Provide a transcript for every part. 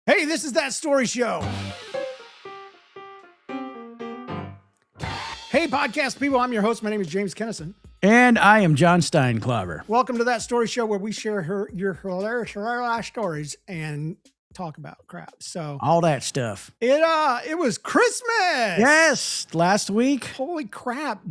Hey, this is That Story Show. Hey, podcast people. I'm your host. My name is James Kennison. And I am John Steinclaver. Welcome to That Story Show, where we share your hilarious stories and talk about crap. So All that stuff. it was Christmas. Yes, last week. Holy crap.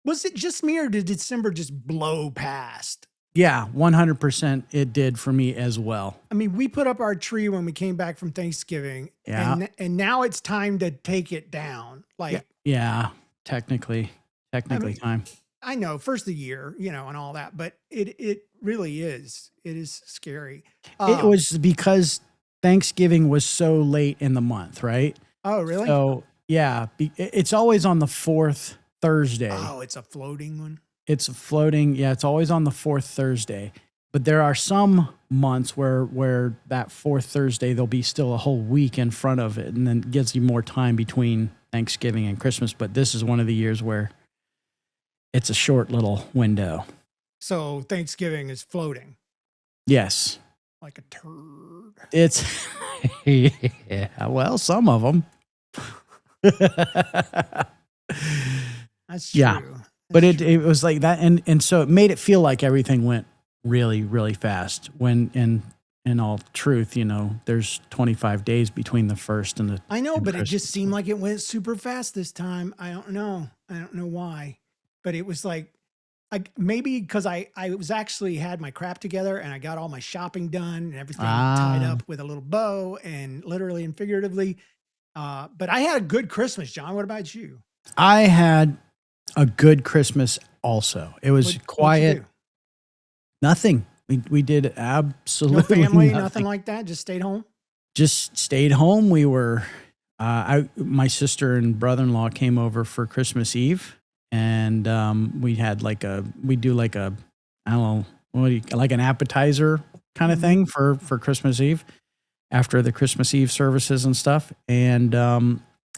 Was it just me, or did December just blow past? Yeah, 100% it did for me as well. I mean, we put up our tree when we came back from Thanksgiving. Yeah. And now it's time to take it down. Like, Yeah, technically time. I know, first of the year, and all that, but it really is. It is scary. It was because Thanksgiving was so late in the month, right? Oh, really? So, yeah, it's always on the fourth Thursday. Oh, it's a floating one? It's floating. Yeah, it's always on the fourth Thursday. But there are some months where that fourth Thursday, there'll be still a whole week in front of it, and then it gives you more time between Thanksgiving and Christmas. But this is one of the years where it's a short little window. So Thanksgiving is floating Yes. like a turd. It's, yeah, well, some of them. That's true. Yeah. But it was like that. And so it made it feel like everything went really, really fast when in all truth, there's 25 days between the first and the. I know, and but it just Christmas. seemed like it went super fast this time. I don't know why, but it was like, maybe because I was actually had my crap together and I got all my shopping done and everything tied up with a little bow, and literally and figuratively. But I had a good Christmas, John. What about you? I had a good Christmas also. It was What'd you quiet. do? Nothing. We did No absolutely family, nothing. nothing like that. Just stayed home. Just stayed home. We were, my sister and brother-in-law came over for Christmas Eve, and we had I don't know, like an appetizer kind of thing for Christmas Eve after the Christmas Eve services and stuff. And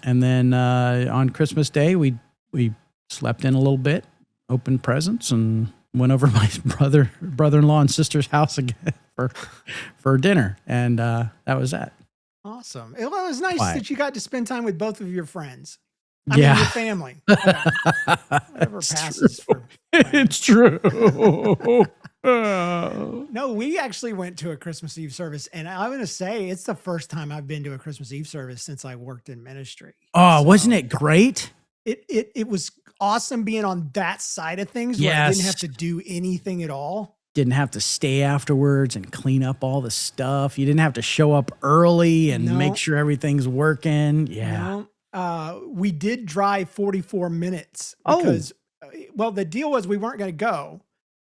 then on Christmas Day, we slept in a little bit, opened presents, and went over to my brother-in-law and sister's house again for dinner. And that was that. Awesome. It was nice Quiet. that you got to spend time with both of your friends. I Yeah. mean, your family. Whatever It's passes true. for friends. It's true. Oh. No, we actually went to a Christmas Eve service, and I'm going to say it's the first time I've been to a Christmas Eve service since I worked in ministry. Oh, So wasn't it great? It was awesome being on that side of things where I didn't Yes. have to do anything at all. Didn't have to stay afterwards and clean up all the stuff. You didn't have to show up early and No. make sure everything's working. Yeah. We did drive 44 minutes Oh. because, well, the deal was we weren't going to go.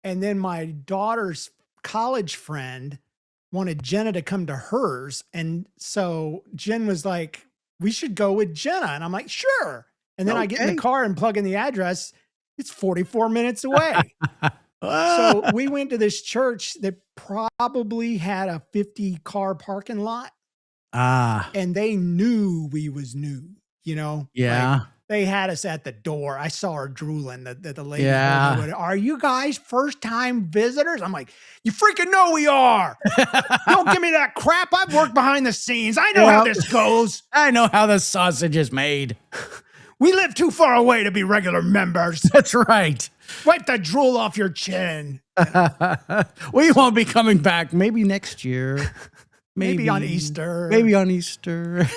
And then my daughter's college friend wanted Jenna to come to hers. And so Jen was like, we should go with Jenna. And I'm like, sure. And then I get in Okay. the car and plug in the address. It's 44 minutes away. Ah. So we went to this church that probably had a 50 car parking lot, and they knew we was new, Like, Yeah. they had us at the door. I saw her drooling. The lady. Yeah. told me, are you guys first time visitors? I'm like, you freaking know we are. Don't give me that crap. I've worked behind the scenes. I know how Yep. this goes. I know how the sausage is made. We live too far away to be regular members. That's right. Wipe the drool off your chin. We won't be coming back. Maybe next year. Maybe on Easter. Maybe on Easter.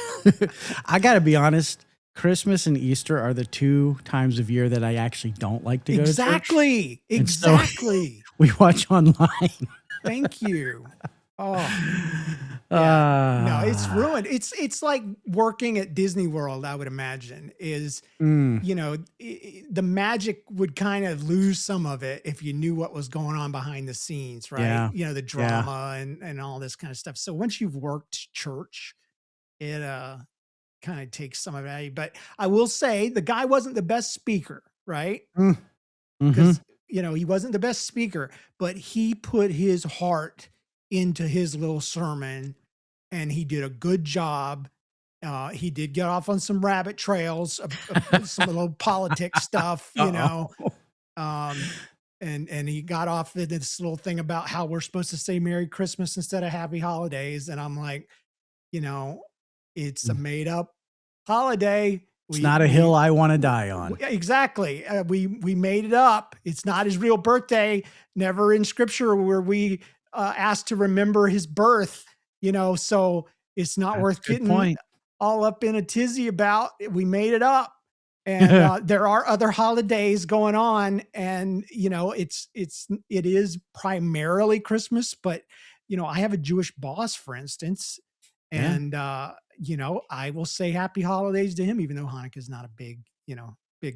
I got to be honest. Christmas and Easter are the two times of year that I actually don't like to go to church. Exactly. And so- Exactly. We watch online. Thank you. Oh, no, it's ruined. It's like working at Disney World, I would imagine, is, the magic would kind of lose some of it if you knew what was going on behind the scenes, right? Yeah. The drama and all this kind of stuff. So once you've worked church, it kind of takes some of it. But I will say the guy wasn't the best speaker, right? Mhm. Because, he wasn't the best speaker, but he put his heart into his little sermon, and he did a good job. He did get off on some rabbit trails, of some little politics stuff, and he got off in this little thing about how we're supposed to say Merry Christmas instead of Happy Holidays. And I'm like, you know, it's a Mm. made up holiday. It's not a hill I want to die on. Exactly. We made it up. It's not his real birthday. Never in scripture were we asked to remember his birth. So it's not That's worth a good getting point. all up in a tizzy about. We made it up, and there are other holidays going on, and it is primarily Christmas, but I have a Jewish boss, for instance, Yeah. and I will say happy holidays to him, even though Hanukkah is not a big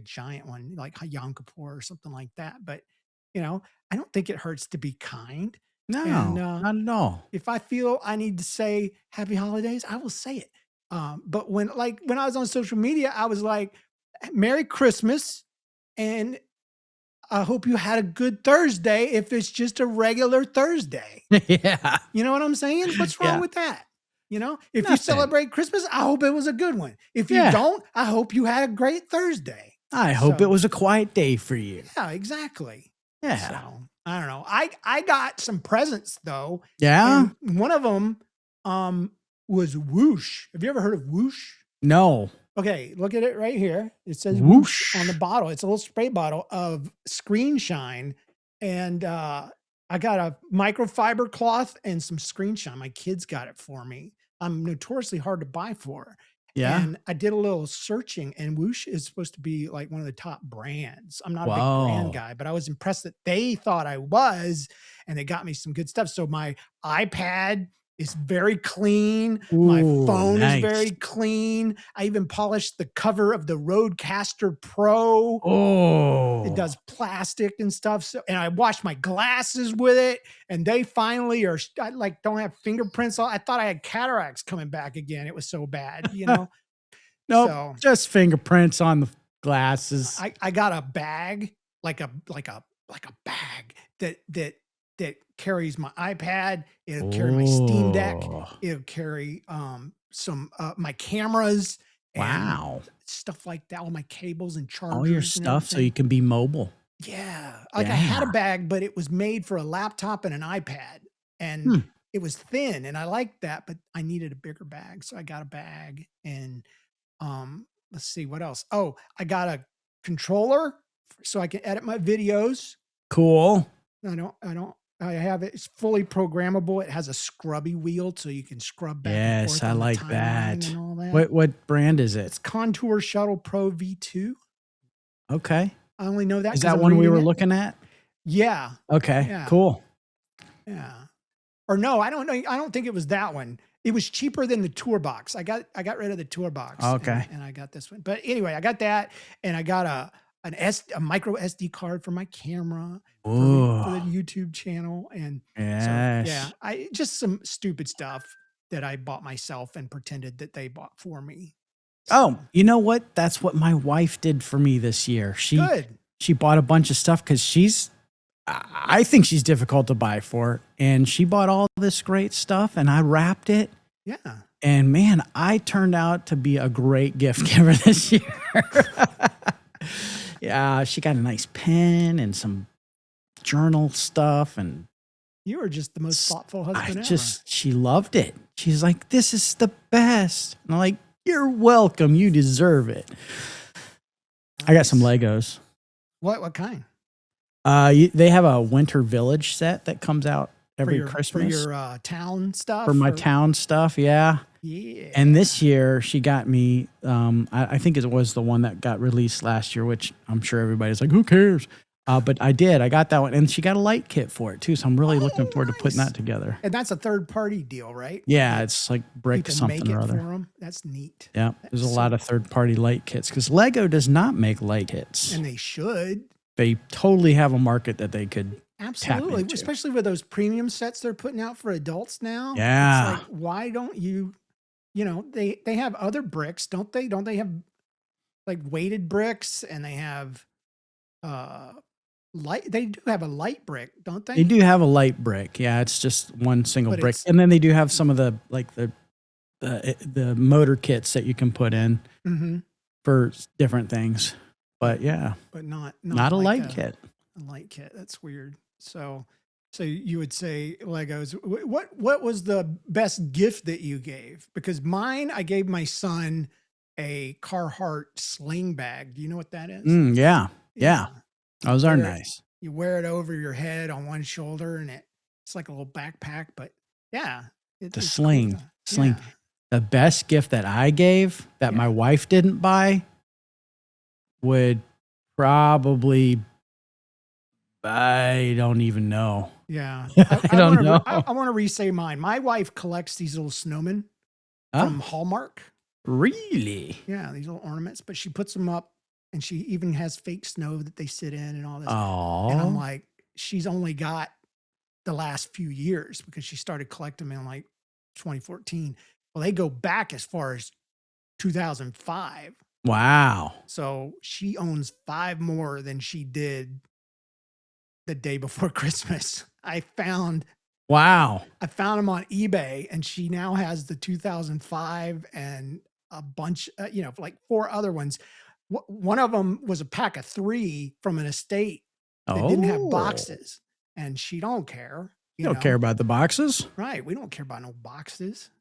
giant one like Yom Kippur or something like that. But I don't think it hurts to be kind. And No, not at all. if I feel I need to say happy holidays, I will say it. But when I was on social media, I was like, Merry Christmas, and I hope you had a good Thursday if it's just a regular Thursday. Yeah. You know what I'm saying? What's wrong Yeah. with that? If you Nothing. celebrate Christmas, I hope it was a good one. If you Yeah. don't, I hope you had a great Thursday. I hope it was a quiet day for you. Yeah, exactly. Yeah. So I don't know. I got some presents though. Yeah. And one of them was Whoosh. Have you ever heard of Whoosh? No. Okay, look at it right here. It says Whoosh on the Whoosh. bottle. It's a little spray bottle of screen shine. And I got a microfiber cloth and some screen shine. My kids got it for me. I'm notoriously hard to buy for. Yeah. And I did a little searching, and Whoosh is supposed to be like one of the top brands. I'm not a big brand Wow. guy, but I was impressed that they thought I was, and they got me some good stuff. So my iPad is very clean. My Ooh, phone is very nice. clean. I even polished the cover of the Rodecaster Pro. It Oh. does plastic and stuff. So, and I washed my glasses with it, and they finally are don't have fingerprints. I thought I had cataracts coming back again. It was so bad. Nope. So Just fingerprints on the glasses. I got a bag, like a bag that carries my iPad. It'll carry my Steam Deck. Oh. It'll carry some my cameras and Wow. stuff like that. All my cables and chargers. All your and stuff so everything. you can be mobile. Yeah. Like I had a Yeah. bag, but it was made for a laptop and an iPad. And Hmm. it was thin, and I liked that, but I needed a bigger bag. So I got a bag, and let's see what else. Oh, I got a controller so I can edit my videos. Cool. I have it. It's fully programmable. It has a scrubby wheel so you can scrub back and Yes, forth I on the like timeline that. and all that. What brand is it? It's Contour Shuttle Pro V2. Okay. I only know that Is because that I'm one we reading were it. looking at? Yeah. Okay. Yeah. Cool. Yeah. Or no, I don't know. I don't think it was that one. It was cheaper than the tour box. I got rid of the tour box. Okay. And I got this one. But anyway, I got that, and I got a micro SD card for my camera for the Ooh. YouTube channel. And so Yes. yeah, I just some stupid stuff that I bought myself and pretended that they bought for me. Oh, you know what? That's what my wife did for me this year. Good. She bought a bunch of stuff because I think she's difficult to buy for, and she bought all this great stuff, and I wrapped it. Yeah. And man, I turned out to be a great gift giver this year. Yeah, she got a nice pen and some journal stuff, and You are just the most thoughtful husband ever. she loved it. She's like, "This is the best." And I'm like, "You're welcome. You deserve it." I got some Legos. What kind? They have a winter village set that comes out every Christmas for your town stuff. for my town stuff. Yeah. Yeah. And this year she got me, I think it was the one that got released last year, which I'm sure everybody's like, who cares? But I did. I got that one. And she got a light kit for it too. So I'm really looking forward to putting nice. that together. And that's a third party deal, right? Yeah, it's like brick People something make it or for other. them. That's neat. Yeah, there's a So- lot of third party light kits because Lego does not make light kits. And they should. They totally have a market that they could. Absolutely. into. Especially with those premium sets they're putting out for adults now. Yeah. It's like, why don't you, they have other bricks, don't they? Don't they have like weighted bricks, and they have they do have a light brick, don't they? They do have a light brick. Yeah, it's just one single But brick. it's- And then they do have some of the motor kits that you can put in Mm-hmm. for different things. But yeah, But not not a like light kit. A light kit. That's weird. So So you would say Legos. What was the best gift that you gave? Because mine, I gave my son a Carhartt sling bag. Do you know what that is? Yeah. Yeah. Yeah. Those are Wear it, nice. you wear it over your head on one shoulder, and it's like a little backpack. But yeah, The it's cool. sling. Yeah, The best gift that I gave that my yeah. wife didn't buy would probably, I don't even know. Yeah. I don't know. I want to re-say mine. My wife collects these little snowmen Huh? from Hallmark. Really? Yeah, these little ornaments, but she puts them up, and she even has fake snow that they sit in and all this. And I'm Oh, like, she's only got the last few years because she started collecting them in like 2014. Well, they go back as far as 2005. wow. So she owns 5 more than she did the day before Christmas. Wow. I found them on eBay, and she now has the 2005 and a bunch, like 4 other ones. One of them was a pack of 3 from an estate that didn't have Oh, boxes, and she don't care, you don't care about the boxes? Right? We don't care about no boxes.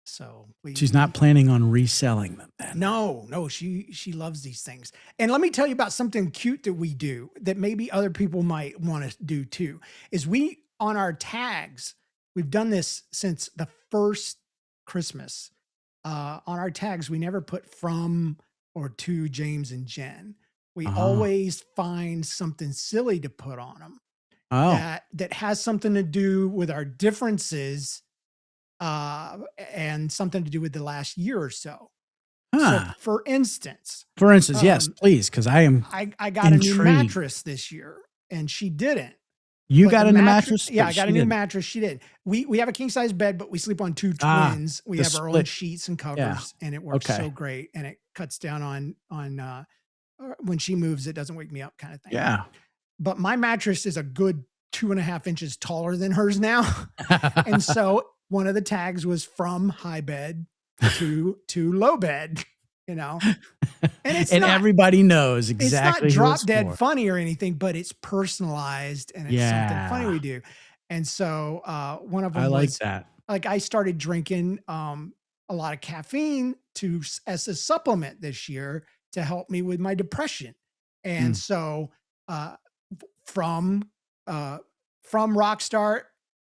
So She's not planning on reselling them then. no, she loves these things. And let me tell you about something cute that we do that maybe other people might want to do too. Is we on our tags, we've done this since the first Christmas. On our tags, we never put from or to James and Jen. We Oh. always find something silly to put on them Oh. that has something to do with our differences and something to do with the last year or so. So, Huh. for instance, For instance, yes, um, please, because I am I got a new intrigued. mattress this year, and she didn't. You But the got a new mattress, mattress, yeah, but I got she a new didn't. mattress. She did. We have a king size bed, but we sleep on 2 Ah, twins. We the have our own split. sheets and Yeah. covers, and it works so Okay. great. And it cuts down on when she moves, it doesn't wake me up, kind of thing. Yeah. But my mattress is a good 2.5 inches taller than hers now. And so one of the tags was from high bed to low bed, and it's And not everybody knows exactly who drop it's dead for. funny or anything, but it's personalized and it's something funny Yeah. we do. And so one of I them like was that. like I started drinking a lot of caffeine as a supplement this year to help me with my depression. And Mm. so uh, from uh, from Rockstar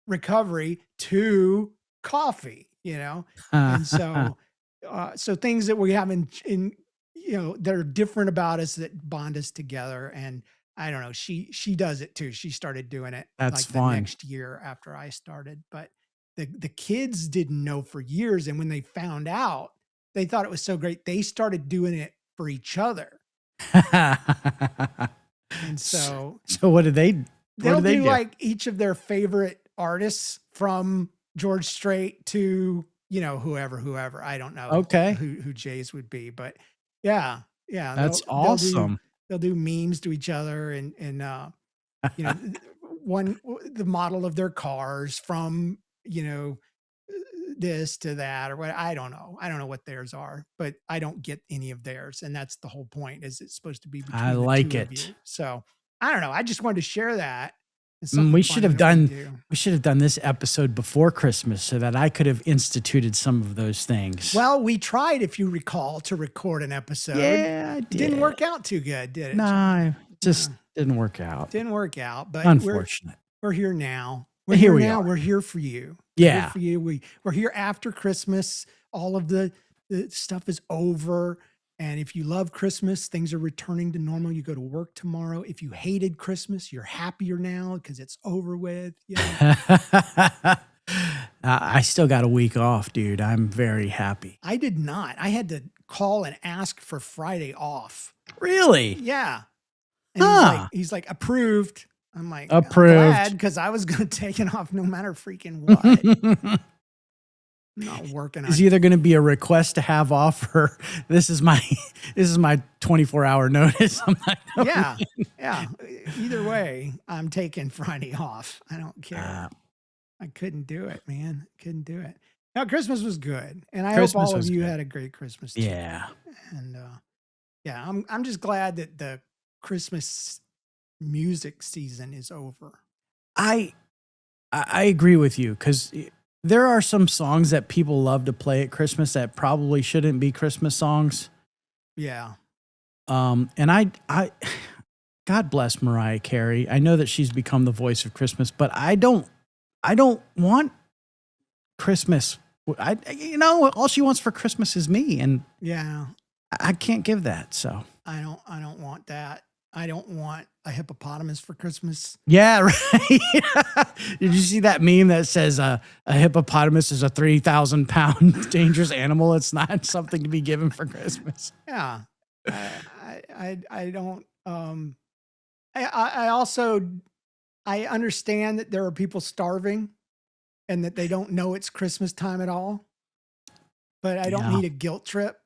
recovery to coffee, and so so things that we have in that are different about us that bond us together. And I don't know, she does it too. She started doing it That's like the fun. next year after I started, but the kids didn't know for years, and when they found out, they thought it was so great. They started doing it for each other. And so So what they'll do they do do? like each of their favorite artists from George Strait to, whoever. I don't know Okay. who Jay's would be, but yeah, yeah, That's they'll do awesome. memes to each other, and you know, the model of their cars from, this to that or what. I don't know. I don't know what theirs are, but I don't get any of theirs. And that's the whole point, is it's supposed to be I between the like 2 of it. you. So I don't know. I just wanted to share that. It's Mm, something fun that we do. we should have done this episode before Christmas so that I could have instituted some of those things. Well, we tried, if you recall, to record an episode. Yeah, I It did. didn't work out too good, did it, No, John? it just didn't work out. Didn't work out, but Unfortunate. we're here now. We're But here here we now. are. We're here for you. We're here Yeah. for you. We're here after Christmas. All of the stuff is over. And if you love Christmas, things are returning to normal. You go to work tomorrow. If you hated Christmas, you're happier now because it's over with. I still got a week off, dude. I'm very happy. I did not. I had to call and ask for Friday off. Really? Yeah. And Huh. he's like, approved. I'm like, Approved. I'm glad, because I was going to take it off no matter freaking what. I'm not working on It's either going to be a request to have off or this is my 24-hour notice. I'm not going Yeah. Either way, I'm taking Friday off. I don't care. I couldn't do it, man. Couldn't do it. Now, Christmas was good, and I hope all of you had a great Christmas too. Yeah. And yeah, I'm just glad that the Christmas music season is over. I I agree with you because there are some songs that people love to play at Christmas that probably shouldn't be Christmas songs. Yeah. And I, God bless Mariah Carey. I know that she's become the voice of Christmas, but I don't want Christmas. All she wants for Christmas is me, and Yeah. I can't give that. So I don't want that. I don't want a hippopotamus for Christmas. yeah, right. Did you see that meme that says a hippopotamus is a 3,000-pound dangerous animal? It's not something to be given for Christmas. Yeah. I don't I also I understand that there are people starving and that they don't know it's Christmas time at all. But I don't Yeah. need a guilt trip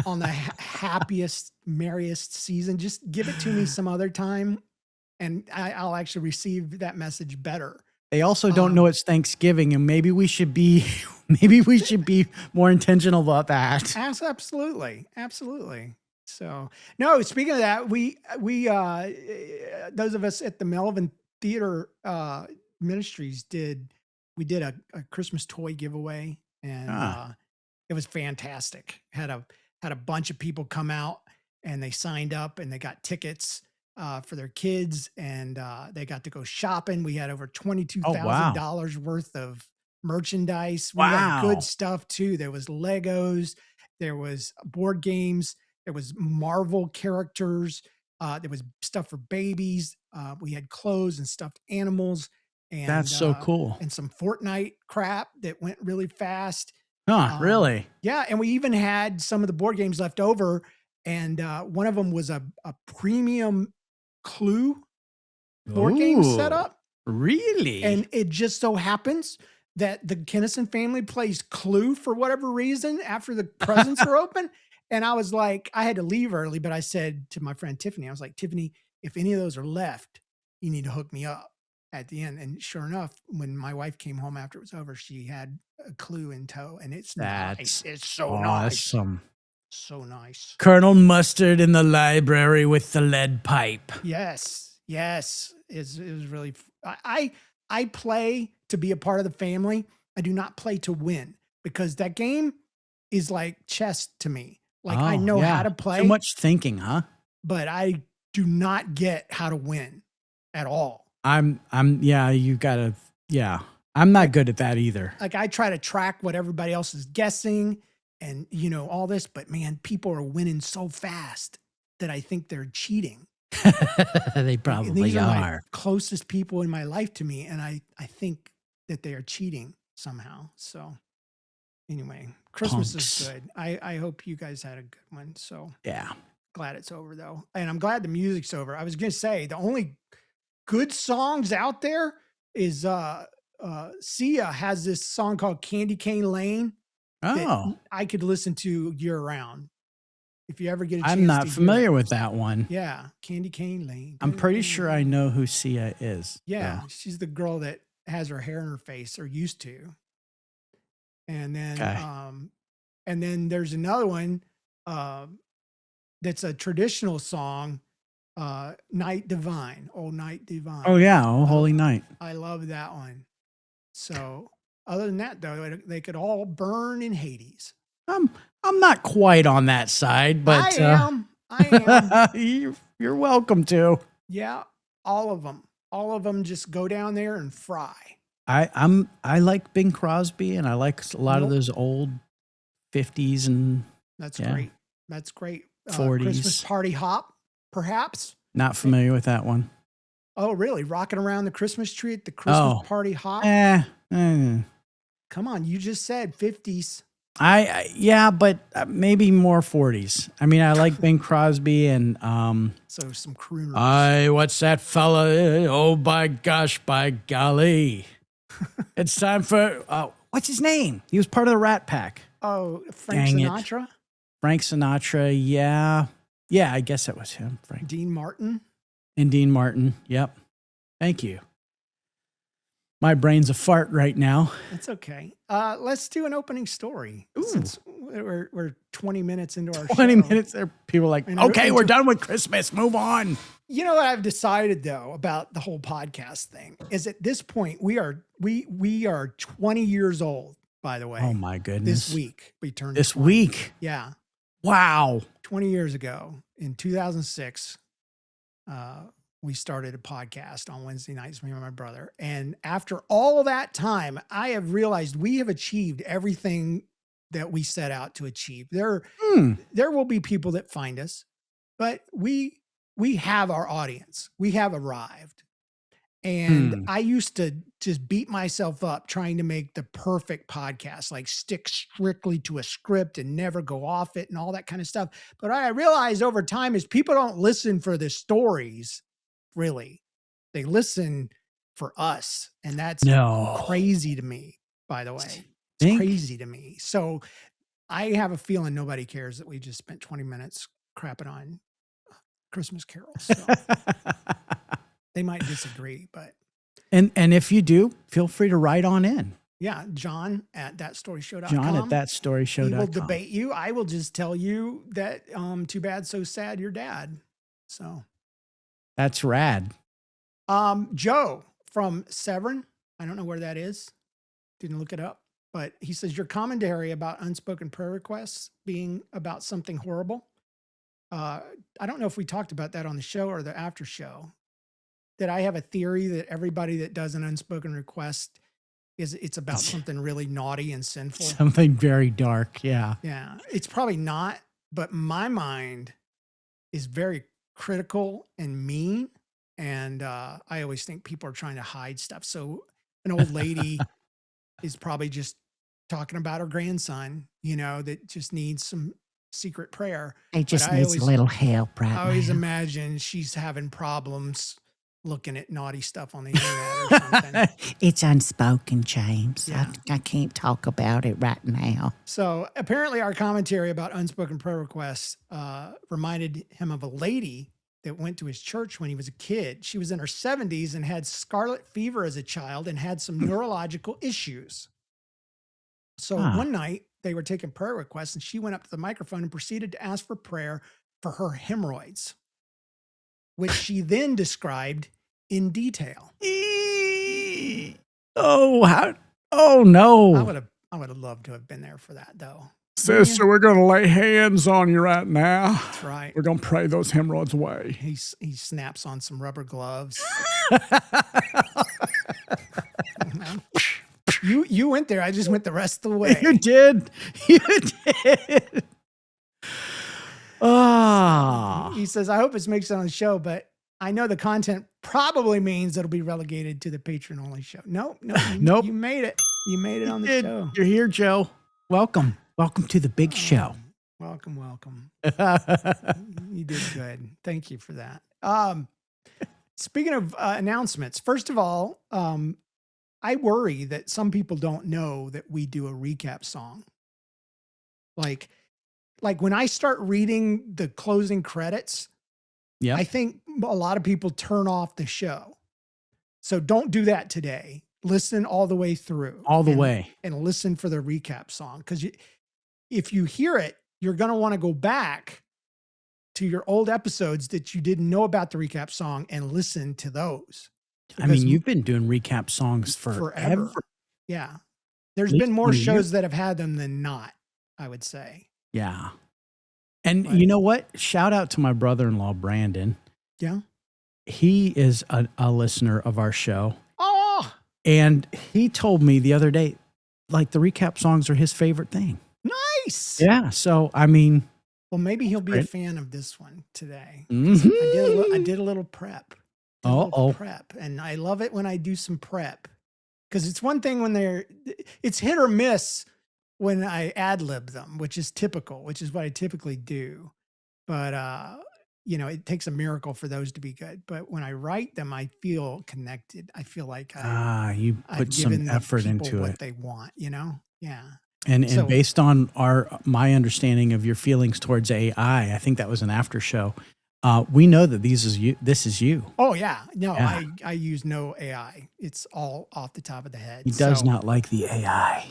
on the happiest, merriest season. Just give it to me some other time, and I'll actually receive that message better. They also don't know it's Thanksgiving, and maybe we should be more intentional about that. Absolutely, absolutely. So no, speaking of that, we those of us at the Melvin Theater Ministries did a Christmas toy giveaway, and it was fantastic. Had a bunch of people come out, and they signed up, and they got tickets for their kids, and they got to go shopping. We had over $22,000 worth of merchandise. We had good stuff too. There was Legos, there was board games, there was Marvel characters, there was stuff for babies. We had clothes and stuffed animals, and That's so cool. and some Fortnite crap that went really fast. Really? Yeah, and we even had some of the board games left over, and one of them was a premium Clue board game setup. Really? And it just so happens that the Kinnison family plays Clue for whatever reason after the presents are open. And I was like, I had to leave early, but I said to my friend Tiffany, I was like, Tiffany, if any of those are left, you need to hook me up at the end. And sure enough, when my wife came home after it was over, she had a Clue in tow, and it's nice. It's so awesome. nice. So nice. Colonel Mustard in the library with the lead pipe. Yes. Yes. It was really, I play to be a part of the family. I do not play to win, because that game is like chess to me. Like I know how to play. Too much thinking, huh? But I do not get how to win at all. I'm not good at that either. Like I try to track what everybody else is guessing and all this, but man, people are winning so fast that I think they're cheating. They probably These are my are. closest people in my life to me, and I think that they are cheating somehow. So anyway, Christmas is good. I hope you guys had a good one. So yeah, glad it's over though. And I'm glad the music's over. I was going to say the only good songs out there is Sia has this song called Candy Cane Lane that I could listen to year round. If you ever get a chance. I'm not familiar with that one. Yeah, Candy Cane Lane. I'm pretty sure I know who Sia is. Yeah, she's the girl that has her hair in her face, or used to. And then and then there's another one that's a traditional song, Night Divine, Oh Night Divine. Oh yeah, Oh Holy Night. I love that one. So other than that though, they could all burn in Hades. I'm not quite on that side, but I am. You're welcome to. Yeah, all of them. All of them just go down there and fry. I like Bing Crosby, and I like a lot of those old 50s and that's great. That's great. 40s. Christmas Party Hop, perhaps. Not familiar with that one. Oh, really? Rocking around the Christmas tree at the Christmas Party Hop? Come on, you just said 50s. But maybe more 40s. I mean, I like Bing Crosby and so some crooners. What's that fella? Oh, by gosh, by golly. It's time for what's his name? He was part of the Rat Pack. Oh, Frank Sinatra? Frank Sinatra, yeah. Yeah, I guess that was him, Frank. Dean Martin? And Dean Martin, yep. Thank you. My brain's a fart right now. That's okay. Let's do an opening story. Since we're 20 minutes into our 20 show. minutes there. People are like, And okay, we're to- done with Christmas. Move on. You know what I've decided though about the whole podcast thing is at this point we are 20 years old, by the way. Oh my goodness. This week we turned This 20. week. Yeah. Wow. 20 years ago in 2006, we started a podcast on Wednesday nights, me and my brother. And after all of that time, I have realized we have achieved everything that we set out to achieve. There will be people that find us, but we have our audience. We have arrived. And I used to just beat myself up trying to make the perfect podcast, like stick strictly to a script and never go off it and all that kind of stuff. But what I realized over time is people don't listen for the stories, really. They listen for us. And that's crazy to me, by the way. It's crazy to me. So I have a feeling nobody cares that we just spent 20 minutes crapping on Christmas carols. So. They might disagree, but. And if you do, feel free to write on in. Yeah. John at thatstoryshow.com. John at thatstoryshow.com. He will debate you. I will just tell you that too bad, so sad, your dad. So. That's rad. Joe from Severn. I don't know where that is. Didn't look it up, but he says your commentary about unspoken prayer requests being about something horrible. I don't know if we talked about that on the show or the after show. That I have a theory that everybody that does an unspoken request it's about something really naughty and sinful. Something very dark. Yeah. Yeah. It's probably not, but my mind is very critical and mean. And I always think people are trying to hide stuff. So an old lady is probably just talking about her grandson, that just needs some secret prayer. He just needs a little help right now. I always imagine she's having problems looking at naughty stuff on the internet or something. It's unspoken, James. Yeah. I can't talk about it right now. So apparently our commentary about unspoken prayer requests reminded him of a lady that went to his church when he was a kid. She was in her 70s and had scarlet fever as a child and had some neurological issues. So one night they were taking prayer requests and she went up to the microphone and proceeded to ask for prayer for her hemorrhoids, which she then described in detail. Oh no. I would have loved to have been there for that though. Sister, we're going to lay hands on you right now. That's right. We're going to pray those hemorrhoids away. He snaps on some rubber gloves. You went there. I just went the rest of the way. You did. You did. He says, I hope it makes it on the show, but I know the content probably means it'll be relegated to the patron-only show. No, Nope. You made it. You made it on the show. You're here, Joe. Welcome. Welcome to the big show. Welcome. You did good. Thank you for that. Speaking of announcements, first of all, I worry that some people don't know that we do a recap song. Like when I start reading the closing credits, I think a lot of people turn off the show. So don't do that today. Listen all the way through. And listen for the recap song. Because if you hear it, you're going to want to go back to your old episodes that you didn't know about the recap song and listen to those. I mean, you've been doing recap songs forever. Yeah. There's been more shows that have had them than not, I would say. Yeah. And you know what? Shout out to my brother-in-law, Brandon. Yeah. He is a listener of our show. Oh. And he told me the other day, like the recap songs are his favorite thing. Nice. Yeah. So, I mean. Well, maybe he'll be a fan of this one today. Mm-hmm. I did a little prep. Prep. And I love it when I do some prep. Because it's one thing when it's hit or miss when I ad-lib them, which is what I typically do. But, it takes a miracle for those to be good. But when I write them, I feel connected. I feel like you put some effort into what it. they want, Yeah. And based on my understanding of your feelings towards AI, I think that was an after show. We know that this is you. Oh yeah. No, yeah. I use no AI. It's all off the top of the head. He does not like the AI,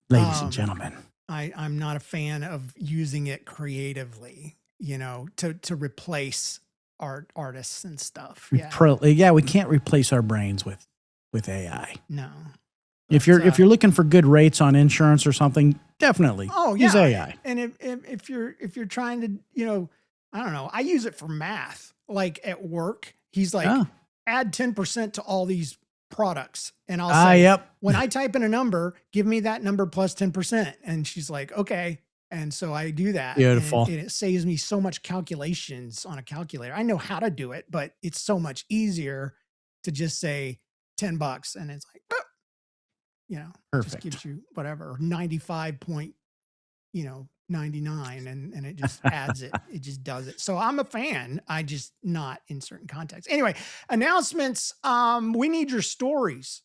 ladies and gentlemen. I'm not a fan of using it creatively, to replace artists and stuff. Yeah. Yeah, we can't replace our brains with AI. No. If But, you're looking for good rates on insurance or something, definitely use yeah. AI. And if you're trying to, I don't know, I use it for math. Like at work, he's like, Oh. add 10% to all these products. And I'll say, Yep. when I type in a number, give me that number plus 10%. And she's like, okay. And so I do that. Beautiful. And it saves me so much calculations on a calculator. I know how to do it, but it's so much easier to just say $10. And it's like, Perfect. just gives you whatever, 99, and it just adds it. It just does it. So I'm a fan. I just not in certain contexts. Anyway, announcements. We need your stories.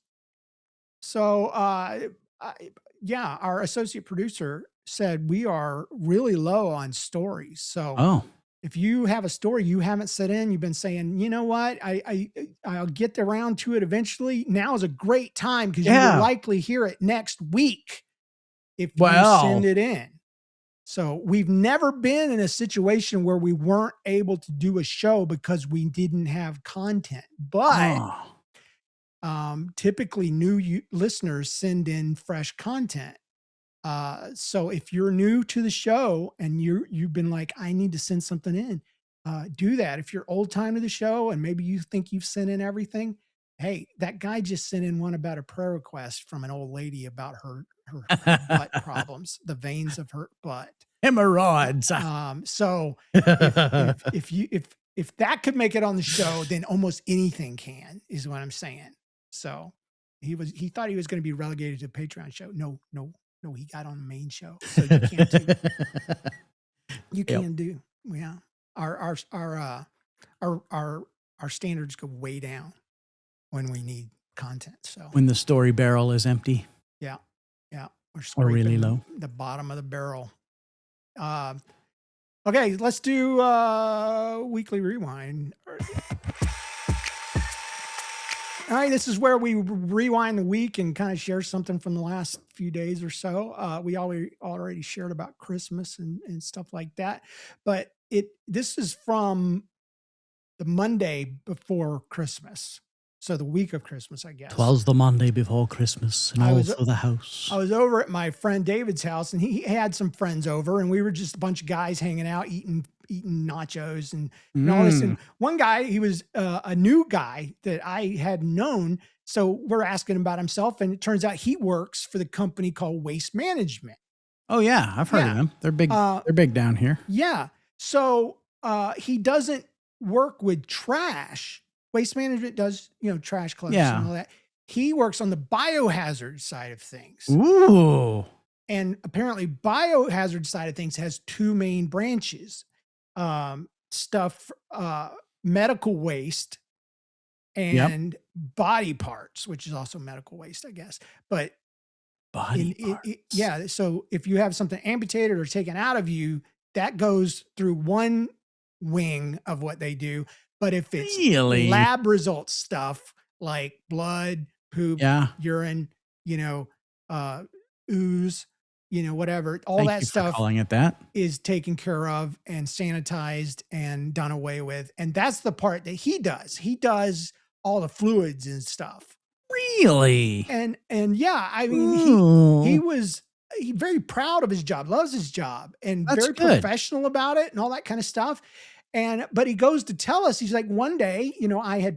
So, our associate producer said we are really low on stories. So if you have a story you haven't sent in, you've been saying, you know what, I'll get around to it eventually. Now is a great time because you will likely hear it next week if you send it in. So we've never been in a situation where we weren't able to do a show because we didn't have content. But typically new listeners send in fresh content. So if you're new to the show and you've been like, I need to send something in, do that. If you're old time to the show and maybe you think you've sent in everything, hey, that guy just sent in one about a prayer request from an old lady about her butt problems, the veins of her butt. Hemorrhoids. So if that could make it on the show, then almost anything can, is what I'm saying. So he thought he was going to be relegated to a Patreon show. No, he got on the main show. So you can't do. You can do. Yeah. Our standards go way down when we need content. So when the story barrel is empty. Yeah. Or really low. The bottom of the barrel. Okay, let's do weekly rewind. All right, this is where we rewind the week and kind of share something from the last few days or so. We already shared about Christmas and stuff like that, but this is from the Monday before Christmas. So the week of Christmas, I guess. 'Twas the Monday before Christmas, and all through the house. I was over at my friend David's house, and he had some friends over, and we were just a bunch of guys hanging out, eating nachos and all this. And one guy, he was a new guy that I had known. So we're asking him about himself, and it turns out he works for the company called Waste Management. Oh yeah, I've heard of them. They're big. They're big down here. Yeah. So he doesn't work with trash. Waste Management does, trash collection and all that. He works on the biohazard side of things. Ooh. And apparently biohazard side of things has two main branches. Medical waste and body parts, which is also medical waste, I guess. But body parts. So if you have something amputated or taken out of you, that goes through one wing of what they do. But if it's lab results stuff like blood, poop, urine, ooze, whatever, all that stuff calling it that is taken care of and sanitized and done away with. And that's the part that he does. He does all the fluids and stuff. Really? And I mean, he was very proud of his job, loves his job, and very professional about it and all that kind of stuff. But he goes to tell us, he's like, one day, I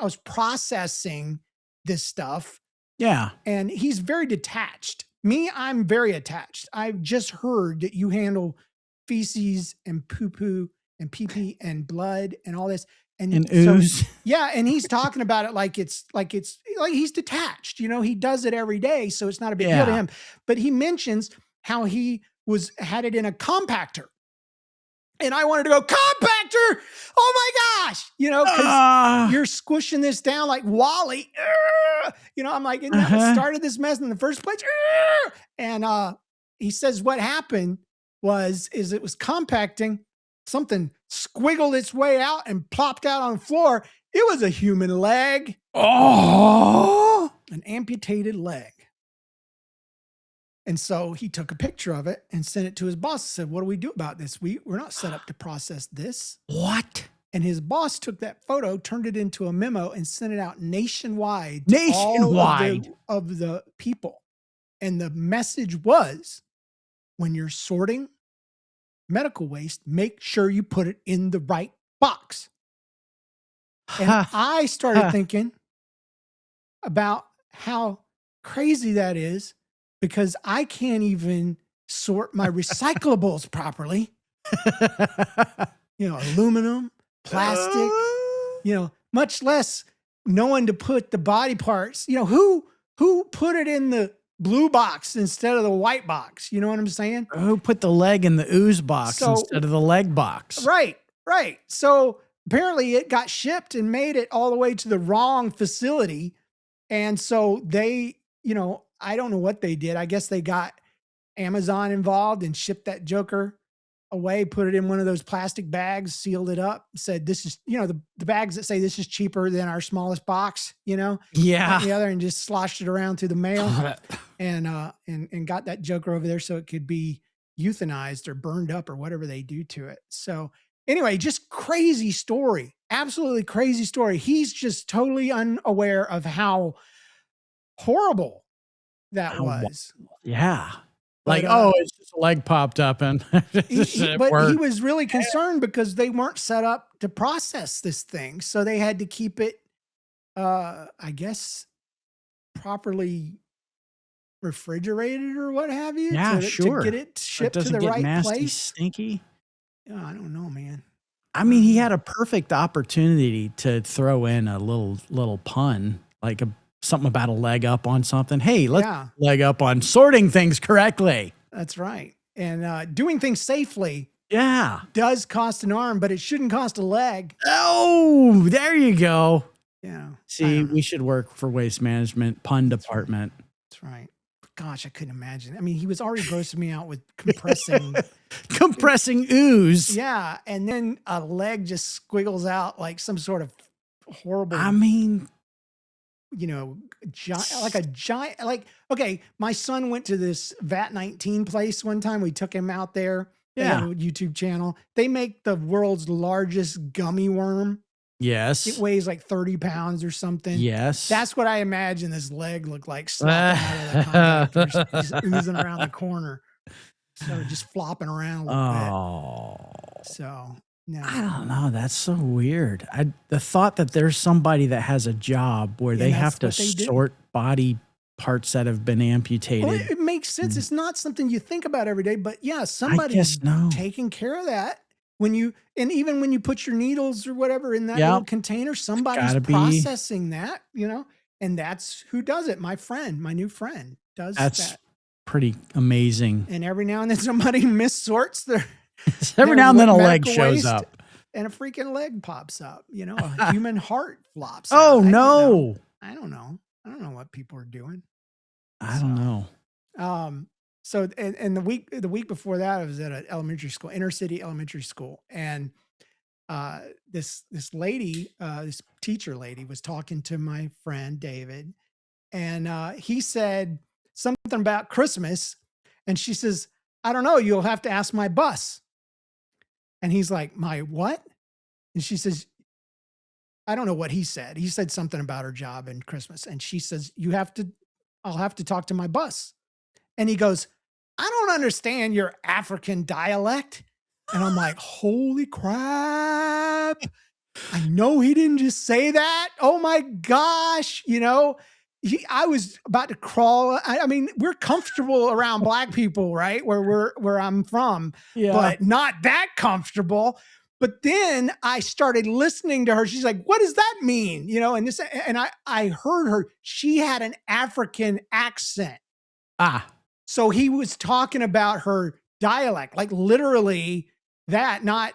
was processing this stuff. Yeah. And he's very detached. Me, I'm very attached. I've just heard that you handle feces and poo-poo and pee-pee and blood and all this. And ooze. Yeah. And he's talking about it like he's detached, he does it every day. So it's not a big deal to him. But he mentions how he had it in a compactor. And I wanted to go, compactor! Oh my gosh! Because you're squishing this down like Wally. I'm like, isn't that what started this mess in the first place? And he says what happened is it was compacting. Something squiggled its way out and plopped out on the floor. It was a human leg. Oh! An amputated leg. And so he took a picture of it and sent it to his boss and said, what do we do about this? We're not set up to process this. What? And his boss took that photo, turned it into a memo, and sent it out nationwide to all of the people. And the message was, when you're sorting medical waste, make sure you put it in the right box. And I started thinking about how crazy that is, because I can't even sort my recyclables properly. Aluminum, plastic, much less knowing to put the body parts. Who put it in the blue box instead of the white box? You know what I'm saying? Who put the leg in the ooze box instead of the leg box? Right. So apparently it got shipped and made it all the way to the wrong facility. And so they, I don't know what they did. I guess they got Amazon involved and shipped that joker away, put it in one of those plastic bags, sealed it up, said, this is, the bags that say this is cheaper than our smallest box, Yeah. The other, and just sloshed it around through the mail and got that joker over there so it could be euthanized or burned up or whatever they do to it. So anyway, just crazy story, absolutely crazy story. He's just totally unaware of how horrible that was. Yeah. It's just a leg popped up and he was really concerned because they weren't set up to process this thing. So they had to keep it, I guess, properly refrigerated or what have you. Yeah, to get it shipped to the right nasty, place. Stinky. I don't know, man. I mean, he had a perfect opportunity to throw in a little pun, like something about a leg up on something. Hey, let's leg up on sorting things correctly. That's right. And doing things safely does cost an arm, but it shouldn't cost a leg. Oh, there you go. Yeah. See, we should work for waste management pun department. That's right. Gosh, I couldn't imagine. I mean, he was already grossing me out with compressing ooze. Yeah. And then a leg just squiggles out like some sort of horrible. I mean, okay, my son went to this VAT-19 place one time. We took him out there. They have a YouTube channel. They make the world's largest gummy worm. Yes. It weighs like 30 pounds or something. Yes. That's what I imagine this leg looked like, slopping out of the compactor, just oozing around the corner. So just flopping around a little bit. So no. I don't know. That's so weird. The thought that there's somebody that has a job where they have to sort body parts that have been amputated. Well, it makes sense. It's not something you think about every day, but somebody's taking care of that. Even when you put your needles or whatever in that little container, somebody's processing that, and that's who does it. My new friend does that. That's pretty amazing. And every now and then somebody missorts their every now and then a leg shows up and a freaking leg pops up, a human heart flops out. No. I don't know what people are doing. I don't know. So, and the week before that, I was at an elementary school, inner city elementary school. And, this lady, this teacher lady was talking to my friend, David, and, he said something about Christmas. And she says, I don't know, you'll have to ask my bus. And he's like, my what? And she says, I don't know what he said. He said something about her job and Christmas. And she says, I'll have to talk to my bus. And he goes, I don't understand your African dialect. And I'm like, holy crap. I know he didn't just say that. Oh my gosh. I was about to crawl. I mean, we're comfortable around Black people, right? Where I'm from, but not that comfortable. But then I started listening to her. She's like, what does that mean? And I heard her, she had an African accent. So he was talking about her dialect, like literally that, not,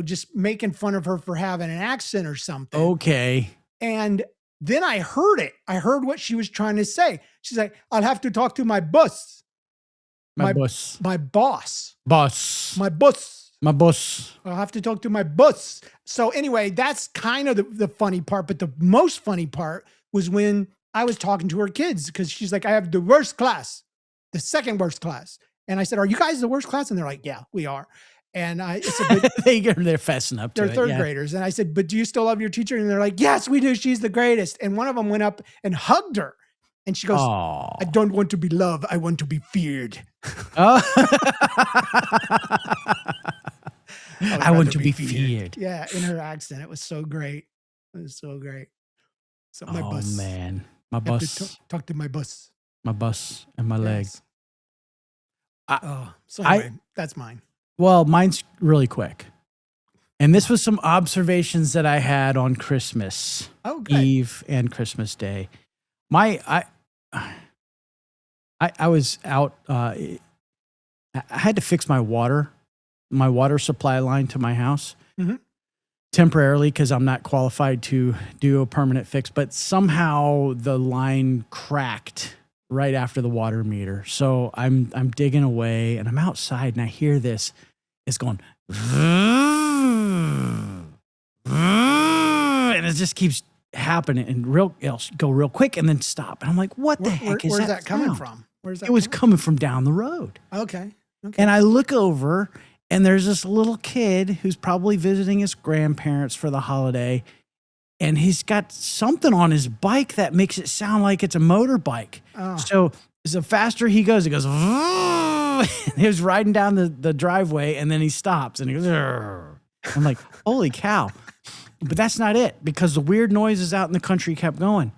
just making fun of her for having an accent or something. Okay. And then I heard it. I heard what she was trying to say. She's like, I'll have to talk to my boss. My boss. My boss. Boss. My boss. My boss. I'll have to talk to my boss. So anyway, that's kind of the funny part. But the most funny part was when I was talking to her kids, because she's like, I have the worst class. the second worst class. And I said, are you guys the worst class? And they're like, yeah, we are. And I said, but they're fessing up to they're it. third Yeah. graders. And I said, but do you still love your teacher? And they're like, yes, we do. She's the greatest. And one of them went up and hugged her. And she goes, Oh. I don't want to be loved. I want to be feared. Oh. I want to be feared. Yeah, in her accent. It was so great. It was so great. So my bus. Oh, man. My I have to bus. talk to my bus. My bus and my leg. Yes. So anyway, that's mine. Well, mine's really quick. And this was some observations that I had on Christmas Eve and Christmas Day. I was out. I had to fix my water supply line to my house temporarily because I'm not qualified to do a permanent fix. But somehow the line cracked right after the water meter. So I'm digging away and I'm outside and I hear this. It's going, and it just keeps happening and it'll go real quick and then stop. And I'm like, what the heck is that? Where's that coming from? It was coming from down the road. Okay. And I look over and there's this little kid who's probably visiting his grandparents for the holiday. And he's got something on his bike that makes it sound like it's a motorbike. Oh. So the faster he goes, he was riding down the driveway and then he stops and he goes, I'm like, holy cow. But that's not it because the weird noises out in the country kept going.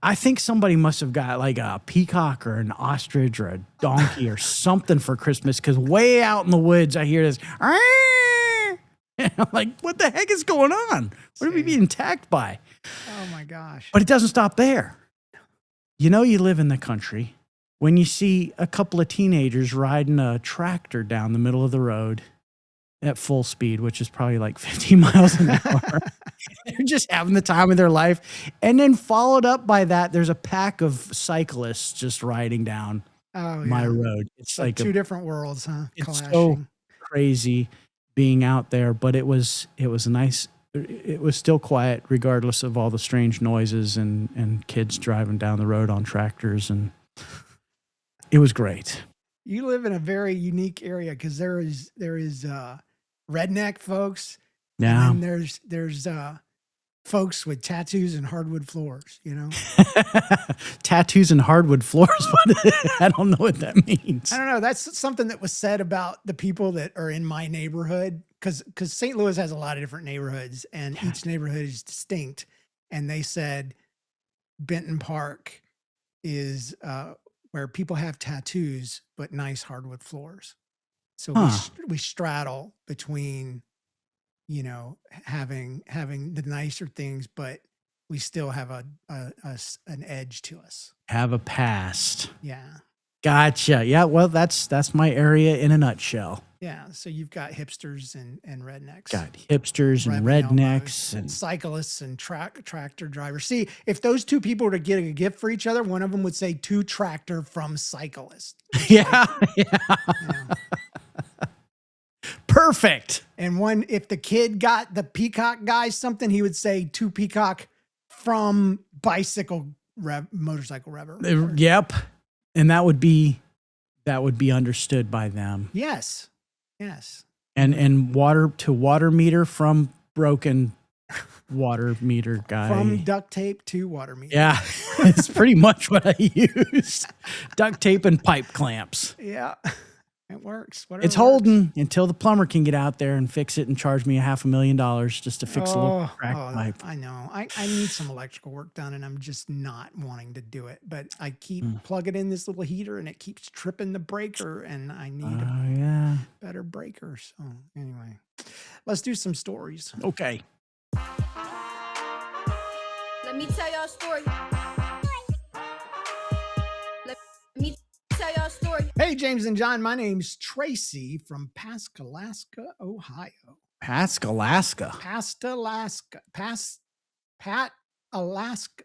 I think somebody must have got like a peacock or an ostrich or a donkey or something for Christmas because way out in the woods, I hear this. And I'm like, what the heck is going on? What are we being attacked by? Oh my gosh. But it doesn't stop there. You know, you live in the country when you see a couple of teenagers riding a tractor down the middle of the road at full speed, which is probably like 50 miles an hour. They're just having the time of their life. And then followed up by that, there's a pack of cyclists just riding down my road. It's like two different worlds, huh? It's Clashing. so crazy being out there, but it was nice. It was still quiet regardless of all the strange noises and kids driving down the road on tractors. And it was great. You live in a very unique area because there is redneck folks. Yeah. And there's folks with tattoos and hardwood floors, you know? Tattoos and hardwood floors. I don't know what that means. I don't know. That's something that was said about the people that are in my neighborhood. Because St. Louis has a lot of different neighborhoods and each neighborhood is distinct. And they said Benton Park is where people have tattoos, but nice hardwood floors. So we straddle between, you know, having the nicer things, but we still have an edge to us. Have a past. Yeah. Gotcha. Yeah. Well, that's my area in a nutshell. Yeah. So you've got hipsters and rednecks. Got hipsters and rednecks and cyclists and tractor drivers. See, if those two people were to get a gift for each other, one of them would say to tractor from cyclist. Yeah. Yeah. Perfect. And if the kid got the peacock guy something, he would say to peacock from motorcycle rever. Yep. And that would be understood by them. Yes. Yes. And water to water meter from broken water meter guy. From duct tape to water meter. Yeah. It's pretty much what I use. Duct tape and pipe clamps. Yeah. It works. It's holding until the plumber can get out there and fix it and charge me $500,000 just to fix a little crack pipe. I know. I need some electrical work done and I'm just not wanting to do it. But I keep plugging in this little heater and it keeps tripping the breaker and I need a better breaker. So anyway, let's do some stories. Okay. Let me tell y'all a story. Let me tell y'all a story. Hey, James and John, my name's Tracy from Pascalasca, Ohio. Pascalasca. Alaska.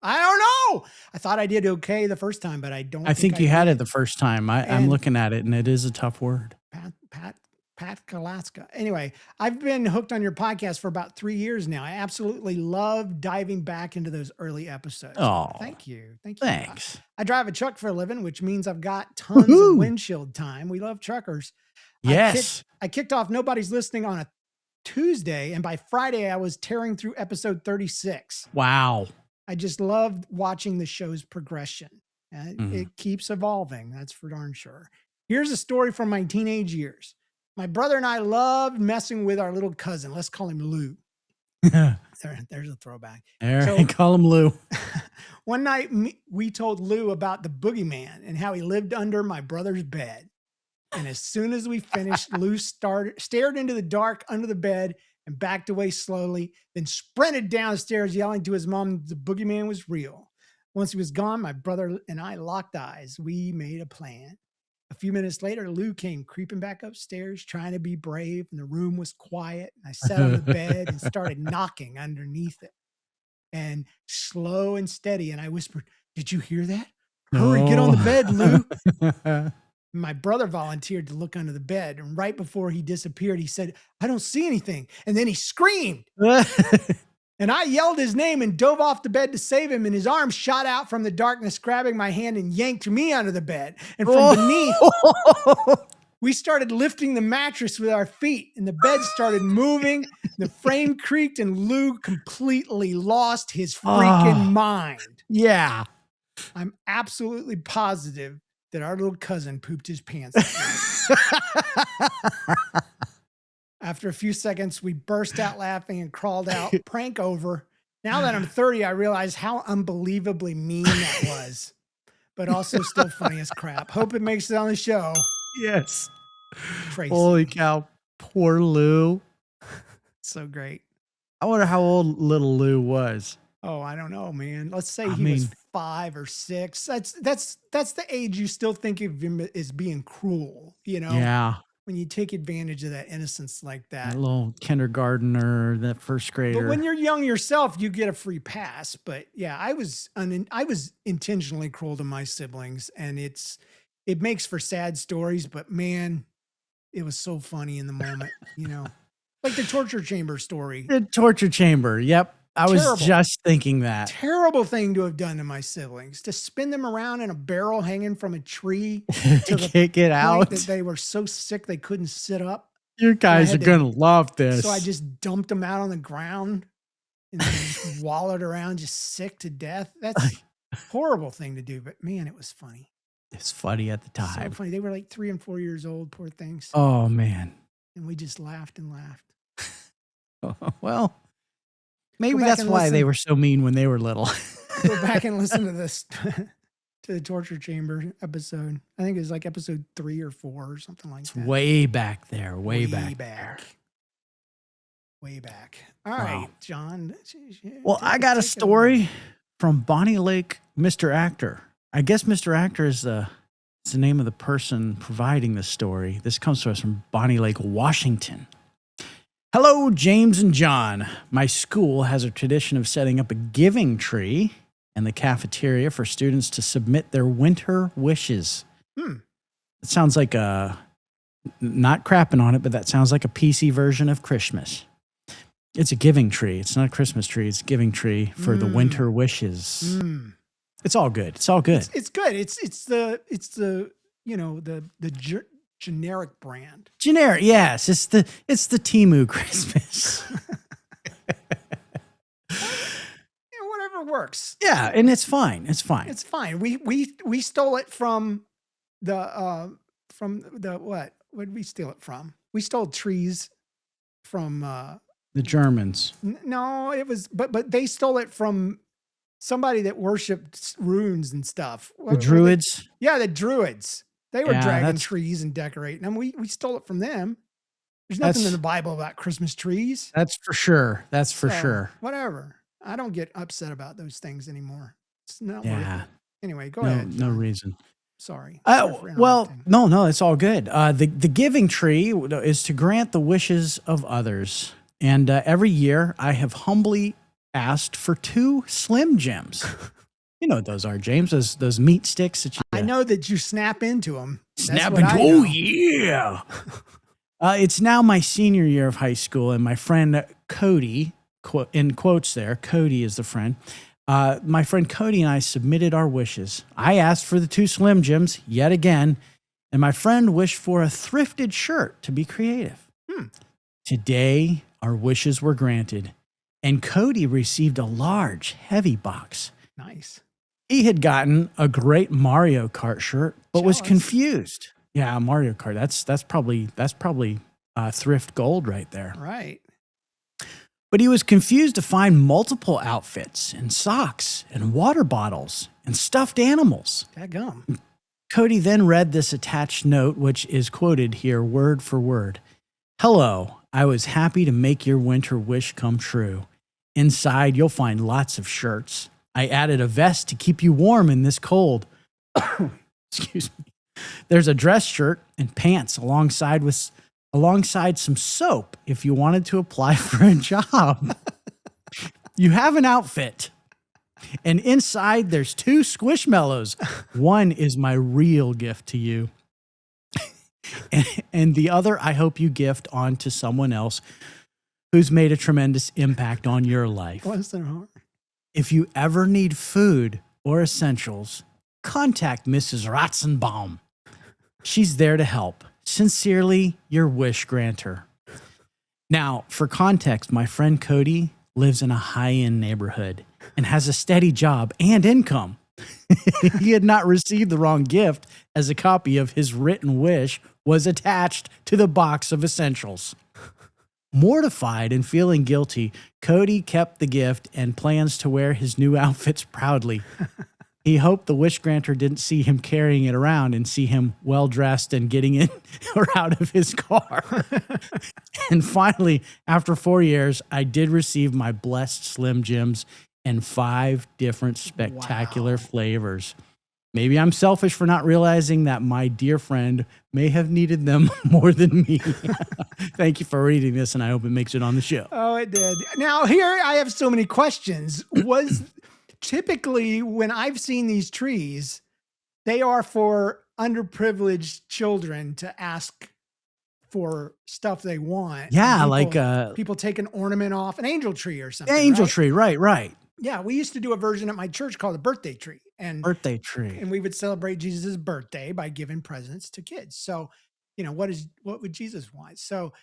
I don't know. I thought I did okay the first time, but I don't. I think you had it the first time. I'm looking at it, and it is a tough word. Alaska. Anyway, I've been hooked on your podcast for about 3 years now. I absolutely love diving back into those early episodes. Oh, thank you. thanks. I drive a truck for a living, which means I've got tons Woohoo. of windshield time. We love truckers. Yes. I kicked off Nobody's Listening on a Tuesday, and by Friday, I was tearing through episode 36. Wow. I just loved watching the show's progression. It keeps evolving, that's for darn sure. Here's a story from my teenage years. My brother and I loved messing with our little cousin. Let's call him Lou. There's a throwback. I call him Lou. One night, we told Lou about the boogeyman and how he lived under my brother's bed. And as soon as we finished, Lou stared into the dark under the bed and backed away slowly, then sprinted downstairs yelling to his mom the boogeyman was real. Once he was gone, my brother and I locked eyes. We made a plan. A few minutes later, Lou came creeping back upstairs, trying to be brave, and the room was quiet. And I sat on the bed and started knocking underneath it. And slow and steady, and I whispered, "Did you hear that? Hurry, get on the bed, Lou." My brother volunteered to look under the bed, and right before he disappeared, he said, "I don't see anything." And then he screamed. And I yelled his name and dove off the bed to save him, and his arm shot out from the darkness, grabbing my hand and yanked me under the bed. And from beneath, we started lifting the mattress with our feet, and the bed started moving. The frame creaked, and Lou completely lost his freaking mind. Yeah. I'm absolutely positive that our little cousin pooped his pants. After a few seconds, we burst out laughing and crawled out. Prank over. Now that I'm 30, I realize how unbelievably mean that was, but also still funny as crap. Hope it makes it on the show. Yes. Tracy. Holy cow. Poor Lou. So great. I wonder how old little Lou was. Oh, I don't know, man. Let's say he was 5 or 6. That's the age you still think of him as being cruel, you know? Yeah. When you take advantage of that innocence like that. That little kindergartner, that first grader. But when you're young yourself, you get a free pass. But yeah, I was intentionally cruel to my siblings, and it makes for sad stories, but man, it was so funny in the moment, you know? Like the torture chamber story. The torture chamber. Yep. I was just thinking that. Terrible thing to have done to my siblings, to spin them around in a barrel hanging from a tree to the Can't get out. that they were so sick they couldn't sit up. You guys are going to love this. So I just dumped them out on the ground and then just wallowed around, just sick to death. That's a horrible thing to do, but man, it was funny. It's funny at the time. So funny. They were like 3 and 4 years old, poor things. Oh, man. And we just laughed and laughed. Well, maybe that's why they were so mean when they were little. Go back and listen to this, to the torture chamber episode. I think it was like episode 3 or 4 or something like that. Way back there. Way back. Way back. All right, John. Well, I got a story from Bonnie Lake, Mr. Actor. I guess Mr. Actor is the name of the person providing the story. This comes to us from Bonnie Lake, Washington. Hello, James and John. My school has a tradition of setting up a giving tree in the cafeteria for students to submit their winter wishes. It sounds like not crapping on it, but that sounds like a PC version of Christmas. It's a giving tree. It's not a Christmas tree. It's a giving tree for the winter wishes. It's all good. It's all good. It's good. It's the you know, the generic brand. Generic, yes. It's the Temu Christmas. Whatever works. Yeah, and it's fine. It's fine. It's fine. We stole it from the what? What did we steal it from? We stole trees from the Germans. No, it was but they stole it from somebody that worshipped runes and stuff. The Druids? Yeah, the Druids. They were dragging trees and decorating them. We stole it from them. There's nothing in the Bible about Christmas trees. That's for sure. That's for sure. Whatever. I don't get upset about those things anymore. It's not worth it. Anyway, go ahead. No reason. Sorry. Well, no, it's all good. The giving tree is to grant the wishes of others. And every year I have humbly asked for 2 Slim Jims. You know what those are, James? Those meat sticks that you... I know that you snap into them. Oh, yeah. It's now my senior year of high school, and my friend Cody, in quotes there, Cody is the friend. My friend Cody and I submitted our wishes. I asked for the 2 Slim Jims yet again, and my friend wished for a thrifted shirt to be creative. Today, our wishes were granted, and Cody received a large, heavy box. Nice. He had gotten a great Mario Kart shirt, but was Jealous. confused. Yeah, Mario Kart. That's probably thrift gold right there. Right. But he was confused to find multiple outfits and socks and water bottles and stuffed animals. Dadgum. Cody then read this attached note, which is quoted here word for word. Hello, I was happy to make your winter wish come true. Inside, you'll find lots of shirts. I added a vest to keep you warm in this cold. Excuse me. There's a dress shirt and pants alongside some soap if you wanted to apply for a job. You have an outfit. And inside there's 2 Squishmallows. One is my real gift to you. And the other I hope you gift on to someone else who's made a tremendous impact on your life. What's their heart? If you ever need food or essentials, contact Mrs. Ratzenbaum. She's there to help. Sincerely, your wish granter. Now, for context, my friend Cody lives in a high-end neighborhood and has a steady job and income. He had not received the wrong gift, as a copy of his written wish was attached to the box of essentials. Mortified and feeling guilty, Cody kept the gift and plans to wear his new outfits proudly. He hoped the wish granter didn't see him carrying it around and see him well-dressed and getting in or out of his car. And finally, after 4 years, I did receive my blessed Slim Jims in 5 different spectacular flavors. Maybe I'm selfish for not realizing that my dear friend may have needed them more than me. Thank you for reading this, and I hope it makes it on the show. Oh, it did. Now, here I have so many questions. Was typically when I've seen these trees, they are for underprivileged children to ask for stuff they want. Yeah, And people take an ornament off an angel tree or something. Angel right? tree, right. Yeah, we used to do a version at my church called a birthday tree. And Birthday tree. and we would celebrate Jesus' birthday by giving presents to kids. So, what would Jesus want? So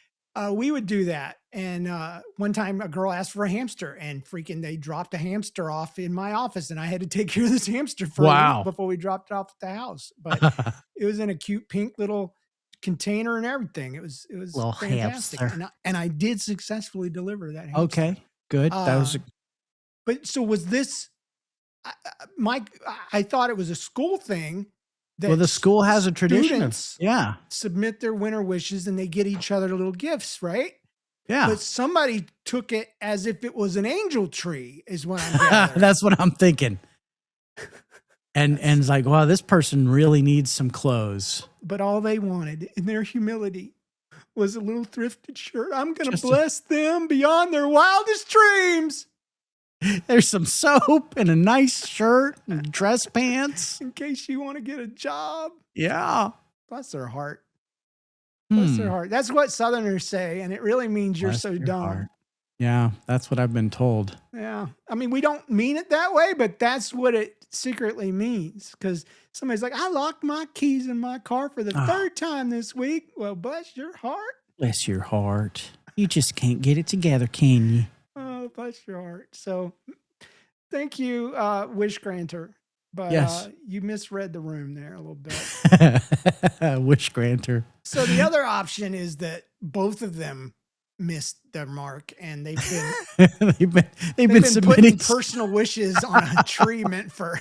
we would do that. And one time a girl asked for a hamster, and freaking they dropped a hamster off in my office, and I had to take care of this hamster for a week before we dropped it off at the house. But it was in a cute pink little container and everything. It was Little fantastic. hamster. And I did successfully deliver that hamster. Okay, good. That was But so was this, I thought it was a school thing. That well, the school has a tradition of, students submit their winter wishes and they get each other little gifts, right? yeah. But somebody took it as if it was an angel tree, is what I'm gathering. That's what I'm thinking. And it's like, wow, this person really needs some clothes. But all they wanted in their humility was a little thrifted shirt. I'm going to Just bless them beyond their wildest dreams. There's some soap and a nice shirt and dress pants. In case you want to get a job. Yeah. Bless their heart. Bless their heart. That's what Southerners say, and it really means you're Bless so your dumb. heart. Yeah, that's what I've been told. Yeah. I mean, we don't mean it that way, but that's what it secretly means. Because somebody's like, I locked my keys in my car for the 3rd time this week. Well, bless your heart. Bless your heart. You just can't get it together, can you? Oh, bless your heart. So thank you, Wish Granter. But Yes. you misread the room there a little bit. Wish granter. So the other option is that both of them missed their mark, and they've been submitting putting personal wishes on a tree meant for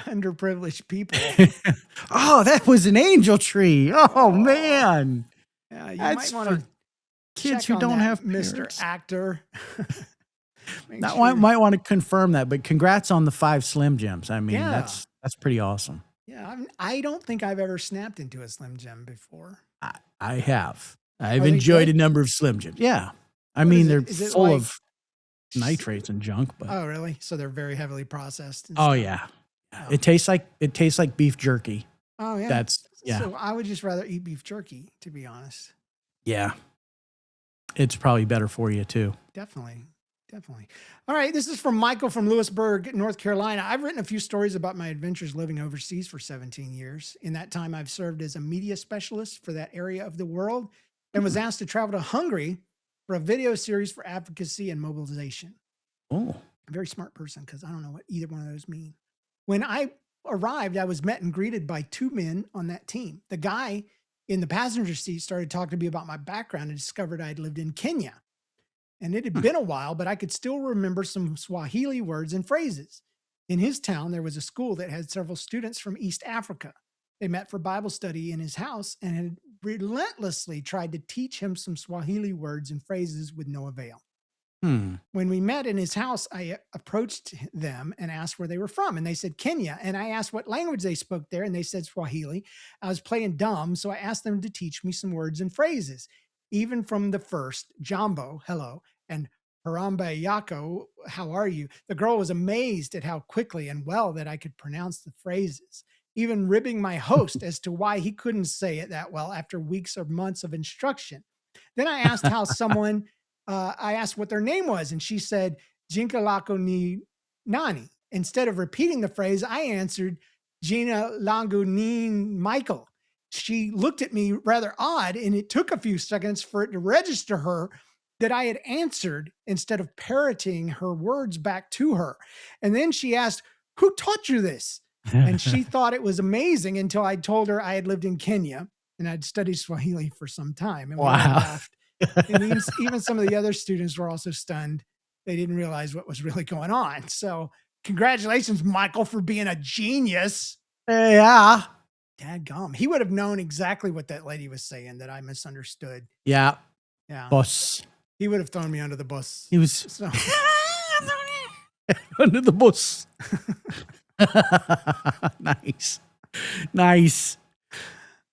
underprivileged people. Oh, that was an angel tree. Oh man. Yeah, you That's might want for to kids who don't have Mr. parents. Actor. That might want to confirm that, but congrats on the 5 Slim Jims. I mean, Yeah. that's pretty awesome. Yeah, I don't think I've ever snapped into a Slim Jim before. I have. I've Are they enjoyed good? a number of Slim Jims. Yeah. I What mean, is it? they're Is it full like- of nitrates and junk, but Oh, really? So they're very heavily processed. And oh stuff? yeah. Oh. It tastes like beef jerky. Oh, yeah. That's yeah. So I would just rather eat beef jerky, to be honest. Yeah. It's probably better for you too. Definitely. All right. This is from Michael from Lewisburg, North Carolina. I've written a few stories about my adventures living overseas for 17 years. In that time, I've served as a media specialist for that area of the world and was asked to travel to Hungary for a video series for advocacy and mobilization. Oh. A very smart person, because I don't know what either one of those mean. When I arrived, I was met and greeted by two men on that team. The guy in the passenger seat started talking to me about my background and discovered I'd lived in Kenya. And it had been a while, but I could still remember some Swahili words and phrases. In his town, there was a school that had several students from East Africa. They met for Bible study in his house and had relentlessly tried to teach him some Swahili words and phrases with no avail. When we met in his house, I approached them and asked where they were from. And they said Kenya. And I asked what language they spoke there. And they said Swahili. I was playing dumb. So I asked them to teach me some words and phrases. Even from the first, Jambo, hello, and Harambe Yako, how are you? The girl was amazed at how quickly and well that I could pronounce the phrases, even ribbing my host as to why he couldn't say it that well after weeks or months of instruction. Then I asked I asked what their name was, and she said, Jinkalako ni Nani. Instead of repeating the phrase, I answered, Gina Langu ni Michael. She looked at me rather odd, and it took a few seconds for it to register her that I had answered instead of parroting her words back to her. And then she asked, who taught you this? And she thought it was amazing until I told her I had lived in Kenya and I'd studied Swahili for some time. And we all laughed. And even some of the other students were also stunned. They didn't realize what was really going on. So congratulations, Michael, for being a genius. Yeah. Dadgum. He would have known exactly what that lady was saying that I misunderstood. Yeah. Yeah. Boss. He would have thrown me under the bus. He was So. under the bus. Nice.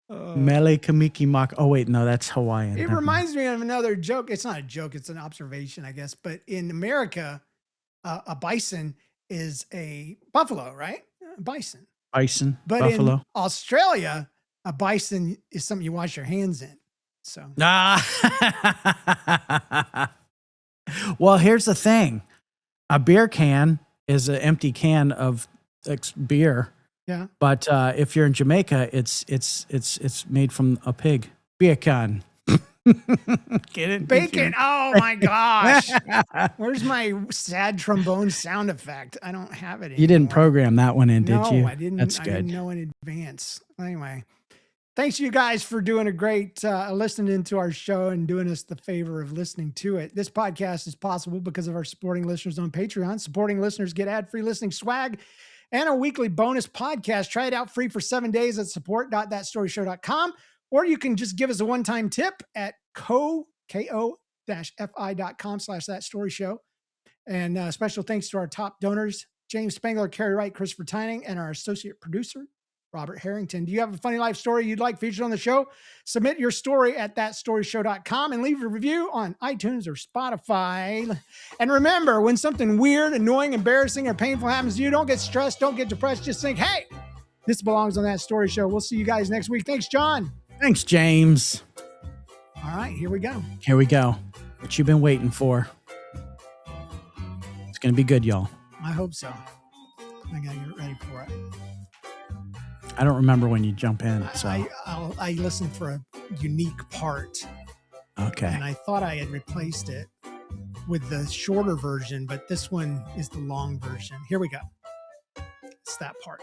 Mele Kamiki Mak. Oh, wait, no, that's Hawaiian. It reminds me of another joke. It's not a joke. It's an observation, I guess. But in America, a bison is a buffalo, right? Bison. But buffalo. in Australia, a bison is something you wash your hands in. So. Well, here's the thing. A beer can is an empty can of beer. Yeah. But if you're in Jamaica, it's made from a pig. Beer can. Get it? Bacon. Oh my gosh. Where's my sad trombone sound effect? I don't have it anymore. You didn't program that one in, did you? No, I didn't. That's I good. didn't know in advance. Anyway, thanks you guys for doing a great listening to our show and doing us the favor of listening to it. This podcast is possible because of our supporting listeners on Patreon. Supporting listeners get ad-free listening swag and a weekly bonus podcast. Try it out free for 7 days at support.thatstoryshow.com, or you can just give us a one-time tip at ko-fi.com/thatstoryshow. And special thanks to our top donors, James Spangler, Carrie Wright, Christopher Tyning, and our associate producer, Robert Harrington. Do you have a funny life story you'd like featured on the show? Submit your story at thatstoryshow.com and leave a review on iTunes or Spotify. And remember, when something weird, annoying, embarrassing, or painful happens to you, don't get stressed, don't get depressed. Just think, hey, this belongs on That Story Show. We'll see you guys next week. Thanks, John. Thanks, James. All right, here we go. Here we go. What you've been waiting for. It's going to be good, y'all. I hope so. I got to get ready for it. I don't remember when you jump in. So I listened for a unique part. Okay. And I thought I had replaced it with the shorter version, but this one is the long version. Here we go. It's that part.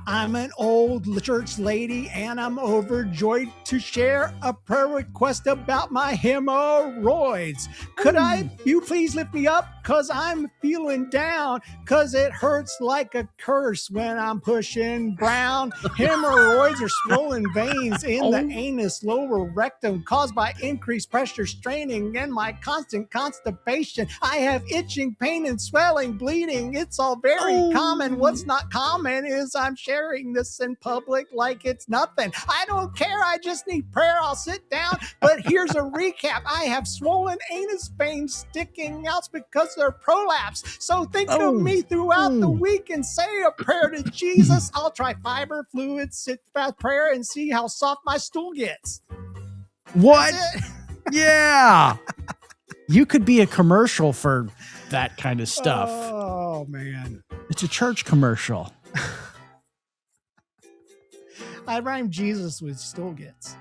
I'm an old church lady and I'm overjoyed to share a prayer request about my hemorrhoids. Could you please lift me up? Cause I'm feeling down. Cause it hurts like a curse when I'm pushing brown. Hemorrhoids are swollen veins in the anus, lower rectum caused by increased pressure straining and my constant constipation. I have itching, pain and swelling, bleeding. It's all very common. What's not common is I'm sharing this in public like it's nothing. I don't care. I just need prayer. I'll sit down. But here's a recap. I have swollen anus veins sticking out because they're prolapse. So think of me throughout the week and say a prayer to Jesus. I'll try fiber, fluid, sit fast prayer and see how soft my stool gets. What? That's it. Yeah. You could be a commercial for that kind of stuff. Oh man. It's a church commercial. I rhymed Jesus with Stolgitz.